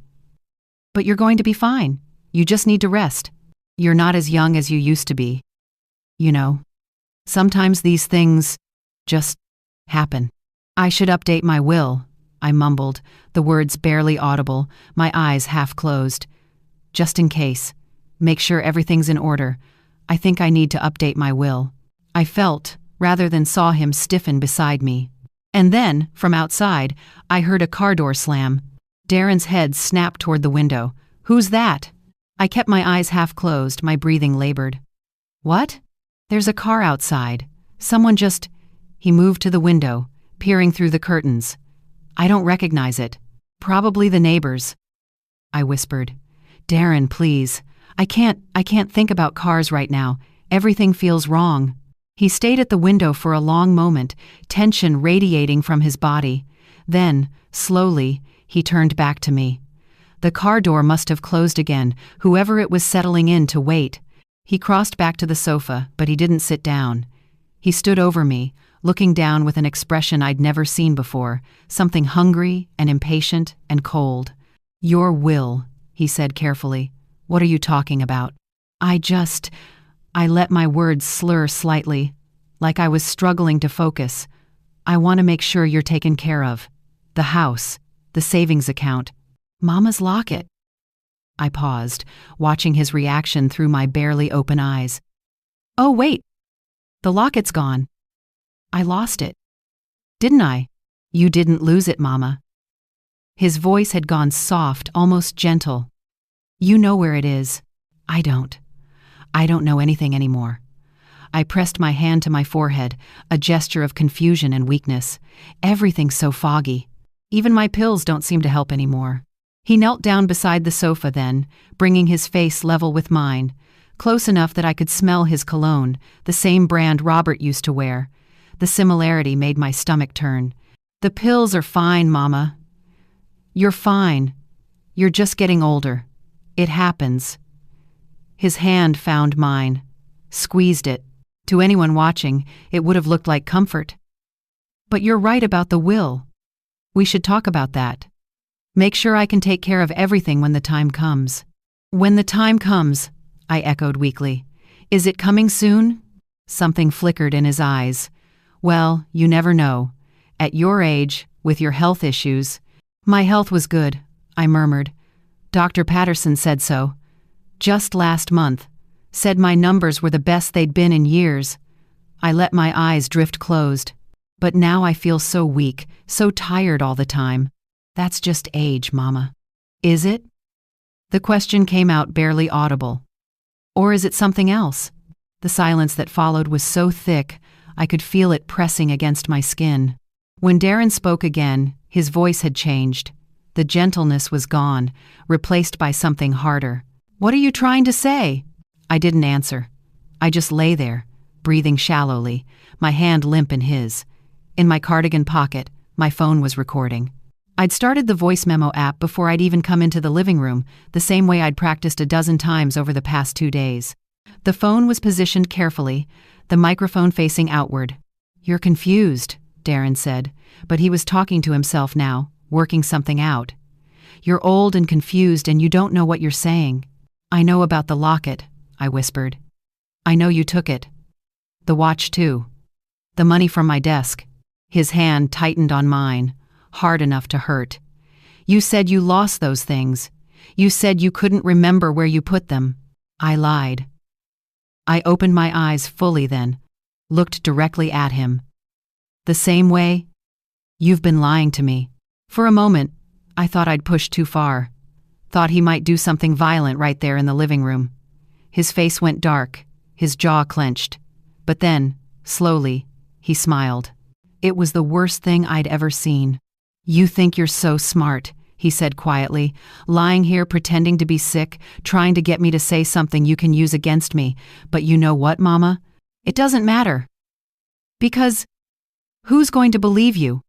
But you're going to be fine. You just need to rest. You're not as young as you used to be. You know, sometimes these things just happen. I should update my will, I mumbled, the words barely audible, my eyes half closed. Just in case. Make sure everything's in order. I think I need to update my will. I felt, rather than saw him stiffen beside me. And then, from outside, I heard a car door slam. Darren's head snapped toward the window. Who's that? I kept my eyes half closed, my breathing labored. What? There's a car outside. Someone just... He moved to the window, peering through the curtains. I don't recognize it. Probably the neighbors. I whispered. Darren, please. I can't think about cars right now. Everything feels wrong. He stayed at the window for a long moment, tension radiating from his body. Then, slowly, he turned back to me. The car door must have closed again, whoever it was settling in to wait. He crossed back to the sofa, but he didn't sit down. He stood over me, looking down with an expression I'd never seen before, something hungry and impatient and cold. Your will, he said carefully. What are you talking about? I let my words slur slightly, like I was struggling to focus. I want to make sure you're taken care of. The house, the savings account, Mama's locket. I paused, watching his reaction through my barely open eyes. Oh, wait. The locket's gone. I lost it. Didn't I? You didn't lose it, Mama. His voice had gone soft, almost gentle. You know where it is. I don't. I don't know anything anymore. I pressed my hand to my forehead, a gesture of confusion and weakness. Everything's so foggy. Even my pills don't seem to help anymore. He knelt down beside the sofa then, bringing his face level with mine, close enough that I could smell his cologne, the same brand Robert used to wear. The similarity made my stomach turn. The pills are fine, Mama. You're fine. You're just getting older. It happens. His hand found mine, squeezed it. To anyone watching, it would have looked like comfort. But you're right about the will. We should talk about that. Make sure I can take care of everything when the time comes. When the time comes, I echoed weakly. Is it coming soon? Something flickered in his eyes. Well, you never know. At your age, with your health issues. My health was good, I murmured. Dr. Patterson said so. Just last month. Said my numbers were the best they'd been in years. I let my eyes drift closed. But now I feel so weak, so tired all the time. That's just age, Mama. Is it? The question came out barely audible. Or is it something else? The silence that followed was so thick, I could feel it pressing against my skin. When Darren spoke again, his voice had changed. The gentleness was gone, replaced by something harder. What are you trying to say? I didn't answer. I just lay there, breathing shallowly, my hand limp in his. In my cardigan pocket, my phone was recording. I'd started the voice memo app before I'd even come into the living room, the same way I'd practiced a dozen times over the past 2 days. The phone was positioned carefully, the microphone facing outward. You're confused, Darren said, but he was talking to himself now, working something out. You're old and confused and you don't know what you're saying. I know about the locket, I whispered. I know you took it. The watch too. The money from my desk. His hand tightened on mine. hard enough to hurt. You said you lost those things. You said you couldn't remember where you put them. I lied. I opened my eyes fully then, looked directly at him. The same way? You've been lying to me. For a moment, I thought I'd pushed too far. Thought he might do something violent right there in the living room. His face went dark, his jaw clenched. But then, slowly, he smiled. It was the worst thing I'd ever seen. You think you're so smart, he said quietly, lying here pretending to be sick, trying to get me to say something you can use against me. But you know what, Mama? It doesn't matter. Because who's going to believe you?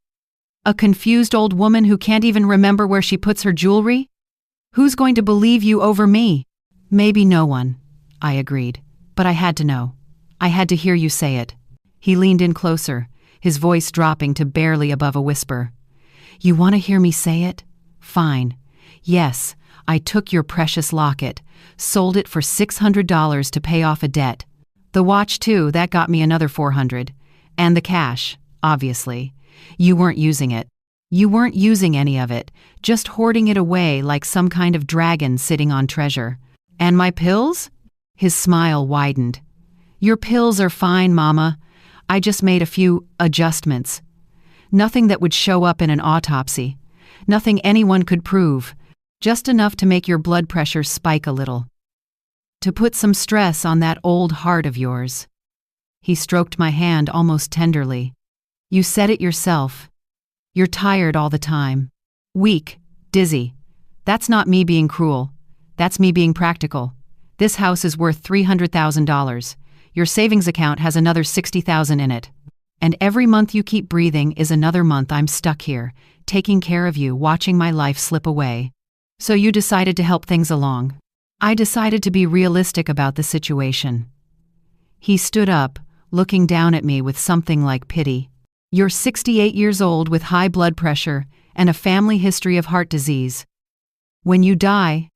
A confused old woman who can't even remember where she puts her jewelry? Who's going to believe you over me? Maybe no one, I agreed. But I had to know. I had to hear you say it. He leaned in closer, his voice dropping to barely above a whisper. You want to hear me say it? Fine. Yes, I took your precious locket, sold it for $600 to pay off a debt. The watch too, that got me another $400. And the cash, obviously. You weren't using it. You weren't using any of it, just hoarding it away like some kind of dragon sitting on treasure. And my pills? His smile widened. Your pills are fine, Mama. I just made a few adjustments. Nothing that would show up in an autopsy. Nothing anyone could prove. Just enough to make your blood pressure spike a little. To put some stress on that old heart of yours. He stroked my hand almost tenderly. You said it yourself. You're tired all the time. Weak, dizzy. That's not me being cruel. That's me being practical. This house is worth $300,000. Your savings account has another $60,000 in it. And every month you keep breathing is another month I'm stuck here, taking care of you, watching my life slip away. So you decided to help things along. I decided to be realistic about the situation. He stood up, looking down at me with something like pity. You're 68 years old with high blood pressure and a family history of heart disease. When you die,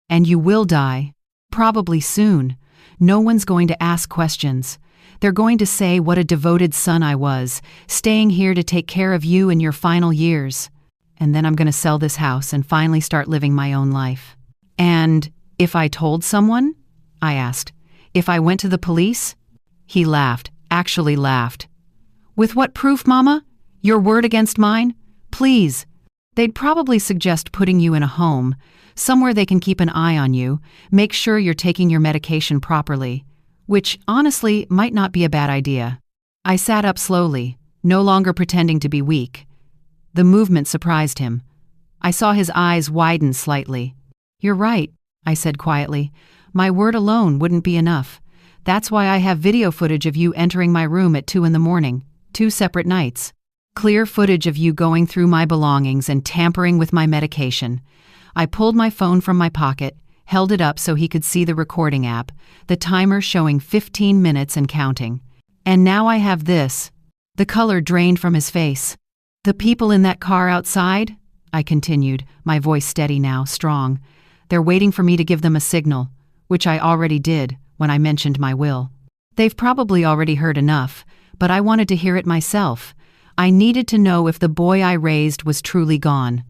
and you will die, probably soon, no one's going to ask questions. They're going to say what a devoted son I was, staying here to take care of you in your final years. And then I'm going to sell this house and finally start living my own life. And if I told someone? I asked. If I went to the police? He laughed, actually laughed. With what proof, Mama? Your word against mine? Please. They'd probably suggest putting you in a home, somewhere they can keep an eye on you, make sure you're taking your medication properly, which, honestly, might not be a bad idea. I sat up slowly, no longer pretending to be weak. The movement surprised him. I saw his eyes widen slightly. You're right, I said quietly. My word alone wouldn't be enough. That's why I have video footage of you entering my room at 2 a.m, 2 separate nights. Clear footage of you going through my belongings and tampering with my medication. I pulled my phone from my pocket, held it up so he could see the recording app, the timer showing 15 minutes and counting. And now I have this. The color drained from his face. The people in that car outside? I continued, my voice steady now, strong. They're waiting for me to give them a signal, which I already did when I mentioned my will. They've probably already heard enough, but I wanted to hear it myself. I needed to know if the boy I raised was truly gone.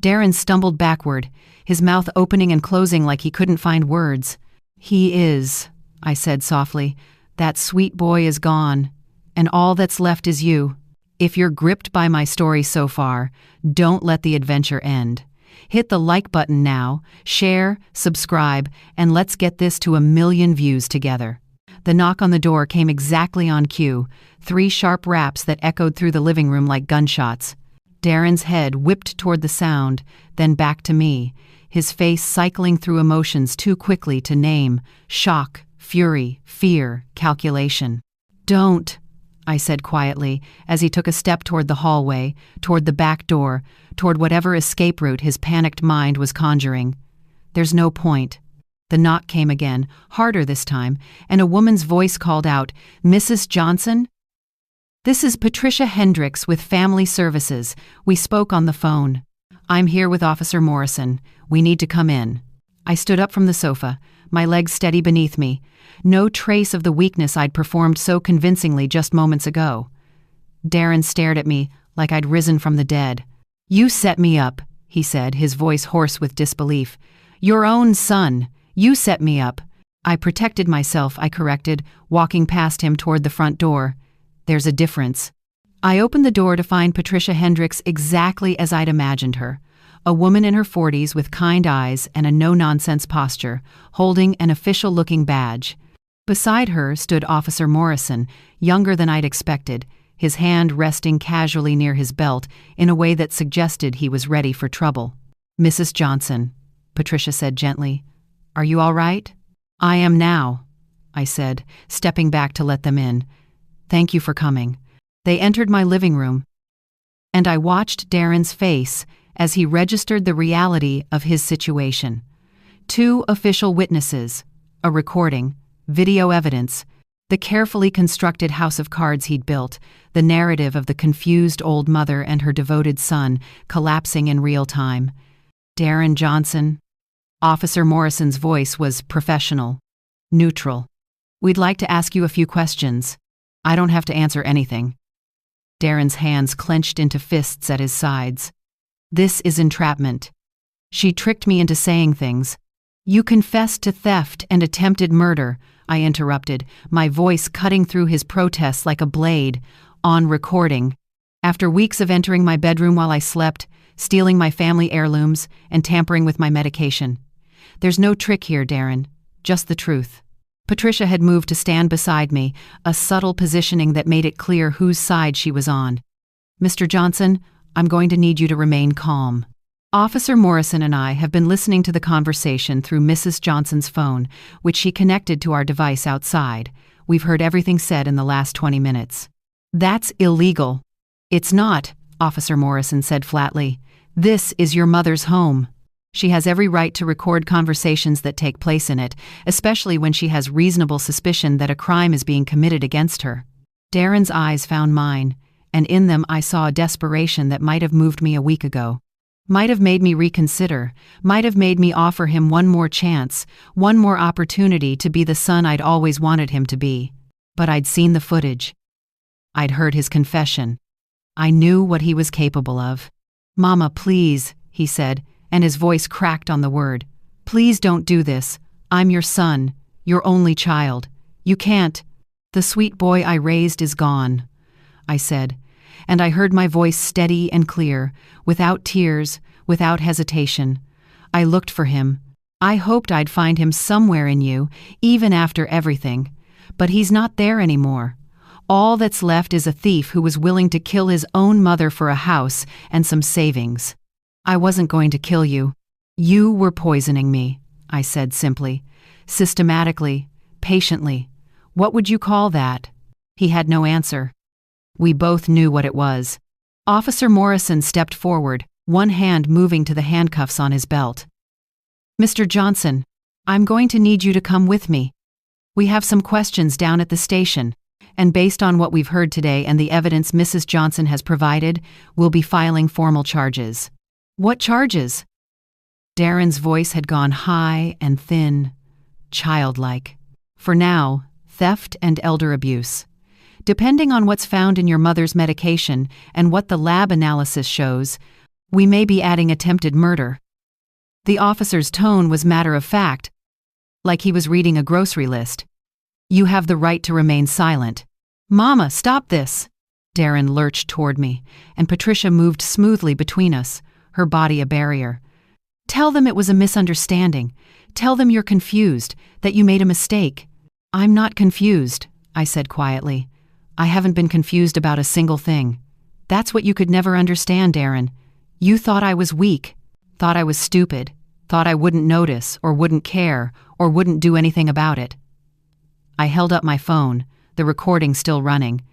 Darren stumbled backward, his mouth opening and closing like he couldn't find words. He is, I said softly. That sweet boy is gone, and all that's left is you. If you're gripped by my story so far, don't let the adventure end. Hit the like button now, share, subscribe, and let's get this to 1 million views together. The knock on the door came exactly on cue, 3 sharp raps that echoed through the living room like gunshots. Darren's head whipped toward the sound, then back to me, his face cycling through emotions too quickly to name: shock, fury, fear, calculation. Don't, I said quietly, as he took a step toward the hallway, toward the back door, toward whatever escape route his panicked mind was conjuring. There's no point. The knock came again, harder this time, and a woman's voice called out, Mrs. Johnson? This is Patricia Hendricks with Family Services. We spoke on the phone. I'm here with Officer Morrison. We need to come in. I stood up from the sofa, my legs steady beneath me. No trace of the weakness I'd performed so convincingly just moments ago. Darren stared at me like I'd risen from the dead. "You set me up," he said, his voice hoarse with disbelief. "Your own son. You set me up." "I protected myself," I corrected, walking past him toward the front door. "There's a difference." I opened the door to find Patricia Hendricks exactly as I'd imagined her. A woman in her 40s with kind eyes and a no-nonsense posture, holding an official-looking badge. Beside her stood Officer Morrison, younger than I'd expected, his hand resting casually near his belt in a way that suggested he was ready for trouble. "Mrs. Johnson," Patricia said gently, "are you all right?" "I am now," I said, stepping back to let them in. "Thank you for coming." They entered my living room, and I watched Darren's face as he registered the reality of his situation. 2 official witnesses, a recording, video evidence, the carefully constructed house of cards he'd built, the narrative of the confused old mother and her devoted son collapsing in real time. "Darren Johnson." Officer Morrison's voice was professional, neutral. "We'd like to ask you a few questions. I don't have to answer anything." Darren's hands clenched into fists at his sides. "This is entrapment. She tricked me into saying things." "You confessed to theft and attempted murder," I interrupted, my voice cutting through his protests like a blade. "On recording. After weeks of entering my bedroom while I slept, stealing my family heirlooms, and tampering with my medication. There's no trick here, Darren. Just the truth." Patricia had moved to stand beside me, a subtle positioning that made it clear whose side she was on. "Mr. Johnson, I'm going to need you to remain calm." Officer Morrison and I have been listening to the conversation through Mrs. Johnson's phone, which she connected to our device outside. We've heard everything said in the last 20 minutes. "That's illegal." "It's not," Officer Morrison said flatly. "This is your mother's home. She has every right to record conversations that take place in it, especially when she has reasonable suspicion that a crime is being committed against her." Darren's eyes found mine, and in them I saw a desperation that might have moved me a week ago. Might have made me reconsider, might have made me offer him one more chance, one more opportunity to be the son I'd always wanted him to be. But I'd seen the footage. I'd heard his confession. I knew what he was capable of. "Mama, please," he said, and his voice cracked on the word. "Please don't do this. I'm your son, your only child. You can't." "The sweet boy I raised is gone," I said, and I heard my voice steady and clear, without tears, without hesitation. "I looked for him. I hoped I'd find him somewhere in you, even after everything. But he's not there anymore. All that's left is a thief who was willing to kill his own mother for a house and some savings." "I wasn't going to kill you. You were poisoning me," I said simply, systematically, patiently. "What would you call that?" He had no answer. We both knew what it was. Officer Morrison stepped forward, one hand moving to the handcuffs on his belt. "Mr. Johnson, I'm going to need you to come with me. We have some questions down at the station, and based on what we've heard today and the evidence Mrs. Johnson has provided, we'll be filing formal charges." "What charges?" Darren's voice had gone high and thin, childlike. "For now, theft and elder abuse. Depending on what's found in your mother's medication and what the lab analysis shows, we may be adding attempted murder." The officer's tone was matter-of-fact, like he was reading a grocery list. "You have the right to remain silent." "Mama, stop this!" Darren lurched toward me, and Patricia moved smoothly between us, her body a barrier. "Tell them it was a misunderstanding. Tell them you're confused, that you made a mistake." "I'm not confused," I said quietly. "I haven't been confused about a single thing. That's what you could never understand, Darren. You thought I was weak, thought I was stupid, thought I wouldn't notice or wouldn't care or wouldn't do anything about it." I held up my phone, the recording still running.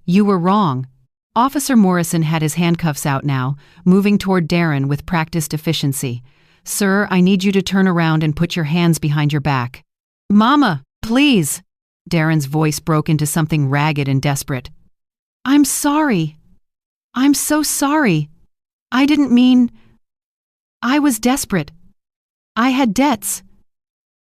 "You were wrong." Officer Morrison had his handcuffs out now, moving toward Darren with practiced efficiency. "Sir, I need you to turn around and put your hands behind your back." "Mama, please!" Darren's voice broke into something ragged and desperate. "I'm sorry. I'm so sorry. I didn't mean. I was desperate. I had debts.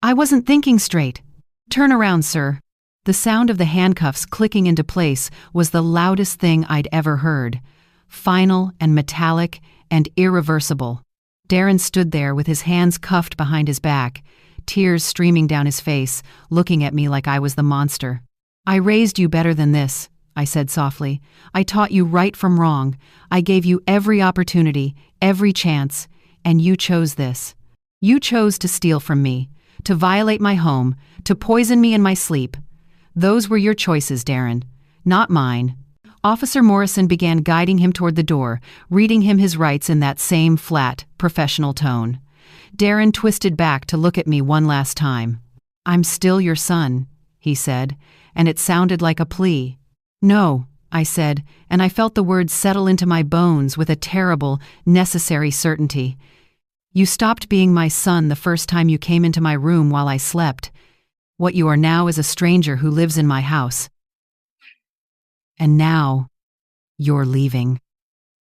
I wasn't thinking straight." "Turn around, sir." The sound of the handcuffs clicking into place was the loudest thing I'd ever heard. Final and metallic and irreversible. Darren stood there with his hands cuffed behind his back, tears streaming down his face, looking at me like I was the monster. "I raised you better than this," I said softly. "I taught you right from wrong. I gave you every opportunity, every chance, and you chose this. You chose to steal from me, to violate my home, to poison me in my sleep. Those were your choices, Darren, not mine." Officer Morrison began guiding him toward the door, reading him his rights in that same flat, professional tone. Darren twisted back to look at me one last time. "I'm still your son," he said, and it sounded like a plea. "No," I said, and I felt the words settle into my bones with a terrible, necessary certainty. "You stopped being my son the first time you came into my room while I slept. What you are now is a stranger who lives in my house. And now, you're leaving."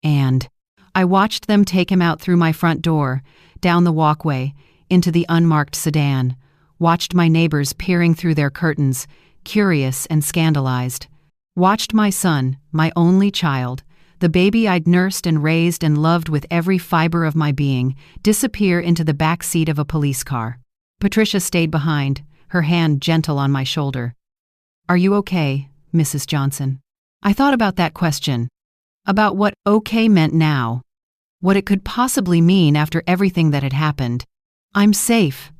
And I watched them take him out through my front door, down the walkway, into the unmarked sedan, watched my neighbors peering through their curtains, curious and scandalized. Watched my son, my only child, the baby I'd nursed and raised and loved with every fiber of my being, disappear into the back seat of a police car. Patricia stayed behind, her hand gentle on my shoulder. "Are you okay, Mrs. Johnson?" I thought about that question, about what okay meant now, what it could possibly mean after everything that had happened. "I'm safe,"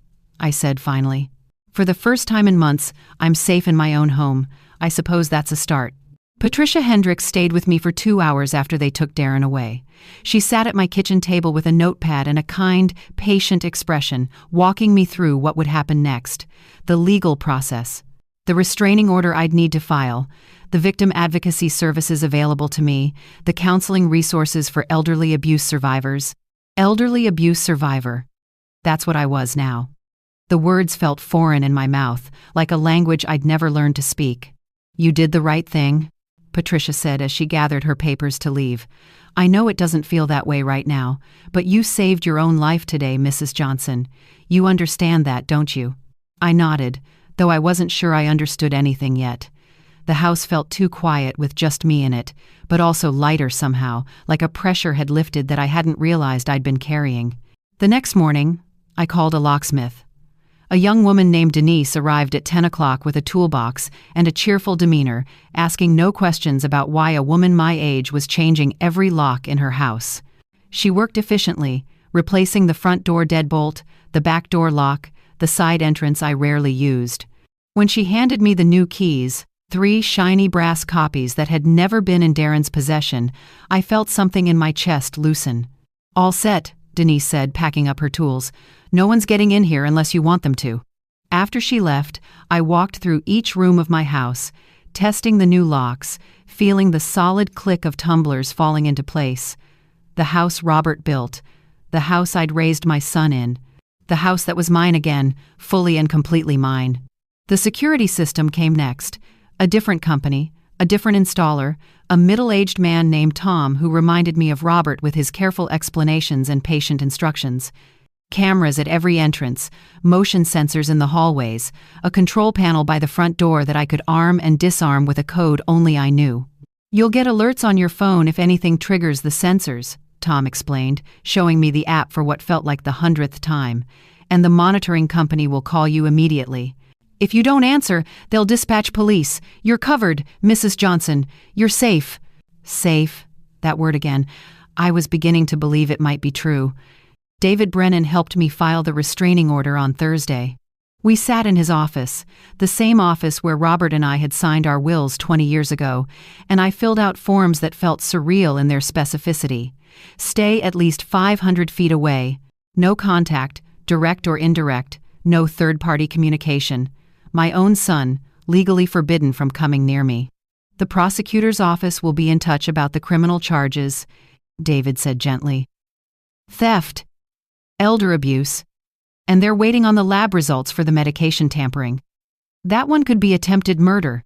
I said finally. "For the first time in months, I'm safe in my own home. I suppose that's a start." Patricia Hendricks stayed with me for 2 hours after they took Darren away. She sat at my kitchen table with a notepad and a kind, patient expression, walking me through what would happen next. The legal process, the restraining order I'd need to file, the victim advocacy services available to me, the counseling resources for elderly abuse survivors. Elderly abuse survivor. That's what I was now. The words felt foreign in my mouth, like a language I'd never learned to speak. "You did the right thing," Patricia said as she gathered her papers to leave. "I know it doesn't feel that way right now, but you saved your own life today, Mrs. Johnson. You understand that, don't you?" I nodded, though I wasn't sure I understood anything yet. The house felt too quiet with just me in it, but also lighter somehow, like a pressure had lifted that I hadn't realized I'd been carrying. The next morning, I called a locksmith. A young woman named Denise arrived at 10 o'clock with a toolbox and a cheerful demeanor, asking no questions about why a woman my age was changing every lock in her house. She worked efficiently, replacing the front door deadbolt, the back door lock, the side entrance I rarely used. When she handed me the new keys, 3 shiny brass copies that had never been in Darren's possession, I felt something in my chest loosen. "All set," Denise said, packing up her tools. "No one's getting in here unless you want them to." After she left, I walked through each room of my house, testing the new locks, feeling the solid click of tumblers falling into place. The house Robert built, the house I'd raised my son in, the house that was mine again, fully and completely mine. The security system came next. A different company, a different installer, a middle-aged man named Tom who reminded me of Robert with his careful explanations and patient instructions. Cameras at every entrance, motion sensors in the hallways, a control panel by the front door that I could arm and disarm with a code only I knew. "You'll get alerts on your phone if anything triggers the sensors," Tom explained, showing me the app for what felt like the 100th time. "And the monitoring company will call you immediately. If you don't answer, they'll dispatch police. You're covered, Mrs. Johnson. You're safe." Safe, that word again. I was beginning to believe it might be true. David Brennan helped me file the restraining order on Thursday. We sat in his office, the same office where Robert and I had signed our wills 20 years ago, and I filled out forms that felt surreal in their specificity. Stay at least 500 feet away. No contact, direct or indirect. No third-party communication. My own son, legally forbidden from coming near me. "The prosecutor's office will be in touch about the criminal charges," David said gently. "Theft, elder abuse, and they're waiting on the lab results for the medication tampering. That one could be attempted murder,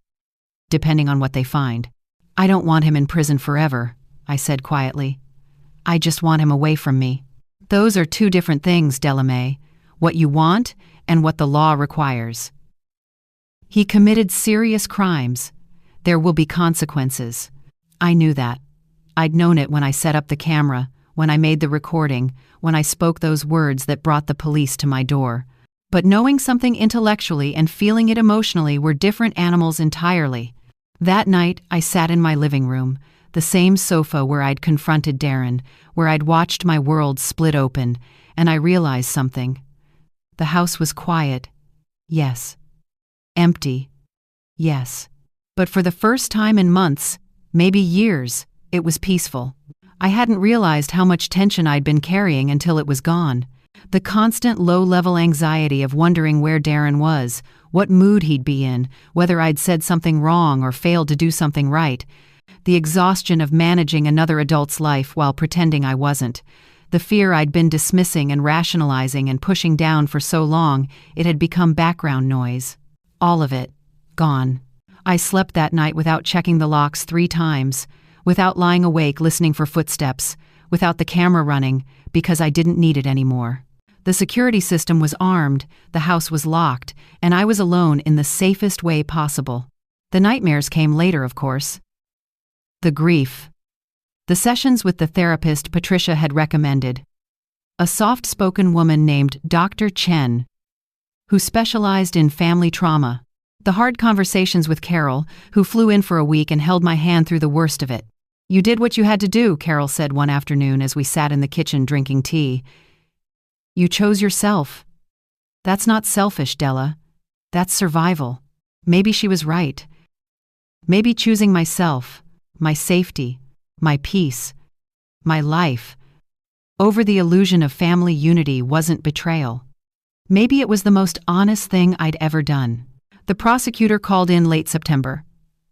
depending on what they find." "I don't want him in prison forever," I said quietly. "I just want him away from me." "Those are 2 different things, Delamay. What you want and what the law requires. He committed serious crimes. There will be consequences." I knew that. I'd known it when I set up the camera, when I made the recording, when I spoke those words that brought the police to my door. But knowing something intellectually and feeling it emotionally were different animals entirely. That night, I sat in my living room, the same sofa where I'd confronted Darren, where I'd watched my world split open, and I realized something. The house was quiet. Yes. Empty. Yes. But for the first time in months, maybe years, it was peaceful. I hadn't realized how much tension I'd been carrying until it was gone. The constant low-level anxiety of wondering where Darren was, what mood he'd be in, whether I'd said something wrong or failed to do something right. The exhaustion of managing another adult's life while pretending I wasn't. The fear I'd been dismissing and rationalizing and pushing down for so long, it had become background noise. All of it. Gone. I slept that night without checking the locks 3 times, without lying awake listening for footsteps, without the camera running, because I didn't need it anymore. The security system was armed, the house was locked, and I was alone in the safest way possible. The nightmares came later, of course. The grief. The sessions with the therapist Patricia had recommended. A soft-spoken woman named Dr. Chen, who specialized in family trauma. The hard conversations with Carol, who flew in for a week and held my hand through the worst of it. "You did what you had to do," Carol said one afternoon as we sat in the kitchen drinking tea. "You chose yourself. That's not selfish, Della. That's survival." Maybe she was right. Maybe choosing myself, my safety, my peace, my life, over the illusion of family unity wasn't betrayal. Maybe it was the most honest thing I'd ever done. The prosecutor called in late September.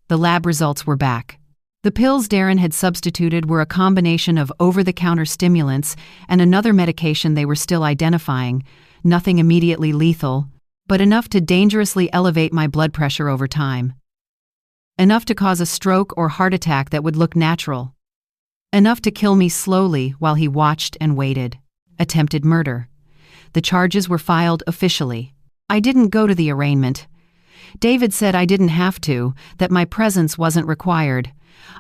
The lab results were back. The pills Darren had substituted were a combination of over-the-counter stimulants and another medication they were still identifying, nothing immediately lethal, but enough to dangerously elevate my blood pressure over time. Enough to cause a stroke or heart attack that would look natural. Enough to kill me slowly while he watched and waited. Attempted murder. The charges were filed officially. I didn't go to the arraignment. David said I didn't have to, that my presence wasn't required.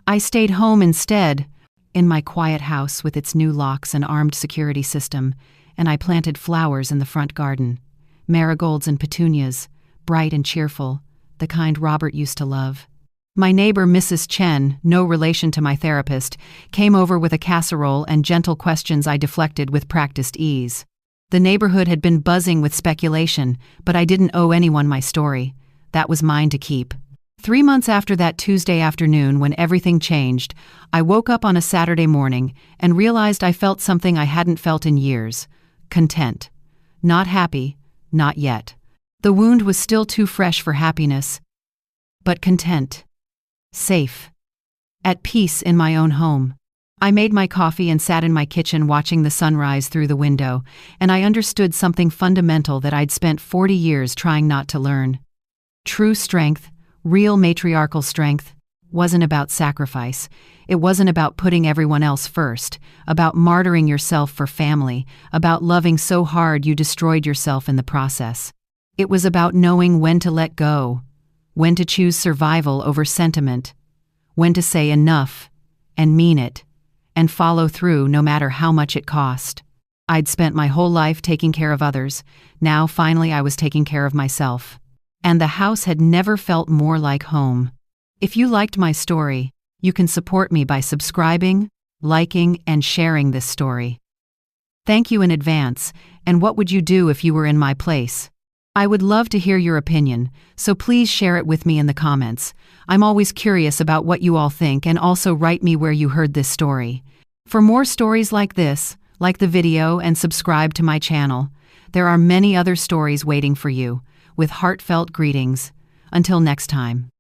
I stayed home instead, in my quiet house with its new locks and armed security system, and I planted flowers in the front garden. Marigolds and petunias, bright and cheerful, the kind Robert used to love. My neighbor, Mrs. Chen, no relation to my therapist, came over with a casserole and gentle questions I deflected with practiced ease. The neighborhood had been buzzing with speculation, but I didn't owe anyone my story. That was mine to keep. 3 months after that Tuesday afternoon when everything changed, I woke up on a Saturday morning and realized I felt something I hadn't felt in years. Content. Not happy, not yet. The wound was still too fresh for happiness. But content. Safe. At peace in my own home. I made my coffee and sat in my kitchen watching the sunrise through the window, and I understood something fundamental that I'd spent 40 years trying not to learn. True strength, real matriarchal strength, wasn't about sacrifice. It wasn't about putting everyone else first, about martyring yourself for family, about loving so hard you destroyed yourself in the process. It was about knowing when to let go, when to choose survival over sentiment, when to say enough, and mean it, and follow through no matter how much it cost. I'd spent my whole life taking care of others. Now, finally, I was taking care of myself. And the house had never felt more like home. If you liked my story, you can support me by subscribing, liking, and sharing this story. Thank you in advance, and what would you do if you were in my place? I would love to hear your opinion, so please share it with me in the comments. I'm always curious about what you all think, and also write me where you heard this story. For more stories like this, like the video and subscribe to my channel. There are many other stories waiting for you. With heartfelt greetings. Until next time.